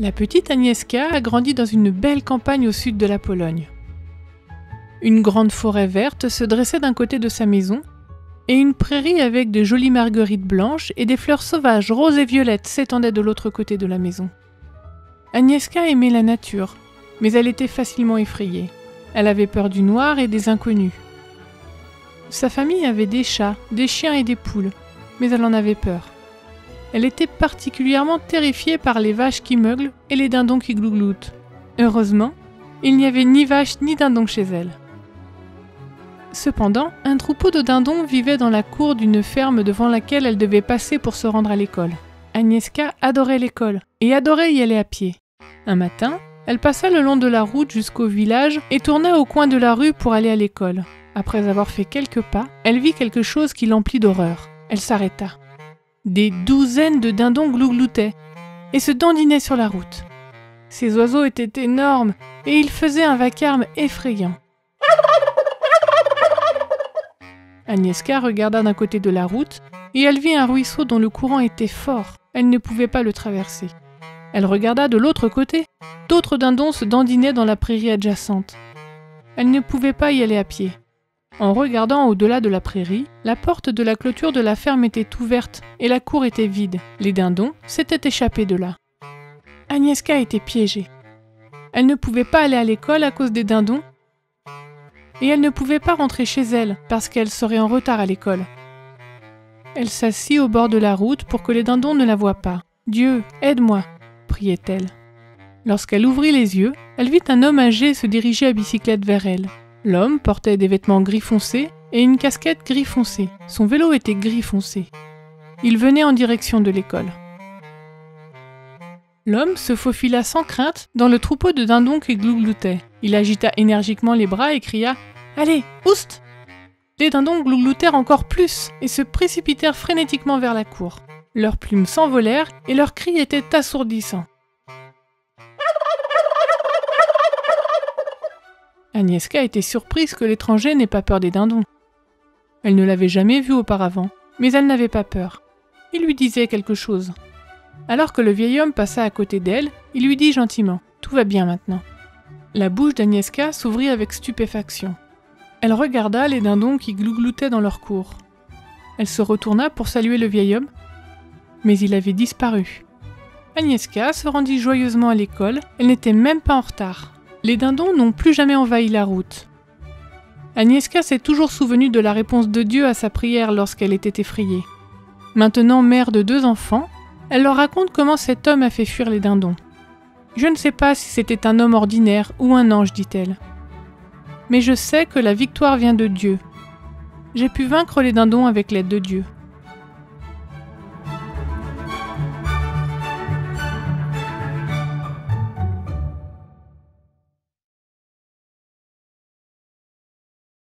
La petite Agnieszka a grandi dans une belle campagne au sud de la Pologne. Une grande forêt verte se dressait d'un côté de sa maison, et une prairie avec de jolies marguerites blanches et des fleurs sauvages roses et violettes s'étendait de l'autre côté de la maison. Agnieszka aimait la nature, mais elle était facilement effrayée. Elle avait peur du noir et des inconnus. Sa famille avait des chats, des chiens et des poules, mais elle en avait peur. Elle était particulièrement terrifiée par les vaches qui meuglent et les dindons qui glougloutent. Heureusement, il n'y avait ni vaches ni dindons chez elle. Cependant, un troupeau de dindons vivait dans la cour d'une ferme devant laquelle elle devait passer pour se rendre à l'école. Agnieszka adorait l'école et adorait y aller à pied. Un matin, elle passa le long de la route jusqu'au village et tourna au coin de la rue pour aller à l'école. Après avoir fait quelques pas, elle vit quelque chose qui l'emplit d'horreur. Elle s'arrêta. Des douzaines de dindons glougloutaient et se dandinaient sur la route. Ces oiseaux étaient énormes et ils faisaient un vacarme effrayant. Agnieszka regarda d'un côté de la route et elle vit un ruisseau dont le courant était fort. Elle ne pouvait pas le traverser. Elle regarda de l'autre côté. D'autres dindons se dandinaient dans la prairie adjacente. Elle ne pouvait pas y aller à pied. En regardant au-delà de la prairie, la porte de la clôture de la ferme était ouverte et la cour était vide. Les dindons s'étaient échappés de là. Agnieszka était piégée. Elle ne pouvait pas aller à l'école à cause des dindons et elle ne pouvait pas rentrer chez elle parce qu'elle serait en retard à l'école. Elle s'assit au bord de la route pour que les dindons ne la voient pas. « Dieu, aide-moi !» priait-elle. Lorsqu'elle ouvrit les yeux, elle vit un homme âgé se diriger à bicyclette vers elle. L'homme portait des vêtements gris foncé et une casquette gris foncé. Son vélo était gris foncé. Il venait en direction de l'école. L'homme se faufila sans crainte dans le troupeau de dindons qui glougloutaient. Il agita énergiquement les bras et cria « Allez, oust !» Les dindons glougloutèrent encore plus et se précipitèrent frénétiquement vers la cour. Leurs plumes s'envolèrent et leurs cris étaient assourdissants. Agnieszka était surprise que l'étranger n'ait pas peur des dindons. Elle ne l'avait jamais vu auparavant, mais elle n'avait pas peur. Il lui disait quelque chose. Alors que le vieil homme passa à côté d'elle, il lui dit gentiment « Tout va bien maintenant ». La bouche d'Agnieszka s'ouvrit avec stupéfaction. Elle regarda les dindons qui glougloutaient dans leur cour. Elle se retourna pour saluer le vieil homme, mais il avait disparu. Agnieszka se rendit joyeusement à l'école, elle n'était même pas en retard. Les dindons n'ont plus jamais envahi la route. Agnieszka s'est toujours souvenue de la réponse de Dieu à sa prière lorsqu'elle était effrayée. Maintenant mère de 2 enfants, elle leur raconte comment cet homme a fait fuir les dindons. « Je ne sais pas si c'était un homme ordinaire ou un ange, dit-elle. Mais je sais que la victoire vient de Dieu. J'ai pu vaincre les dindons avec l'aide de Dieu.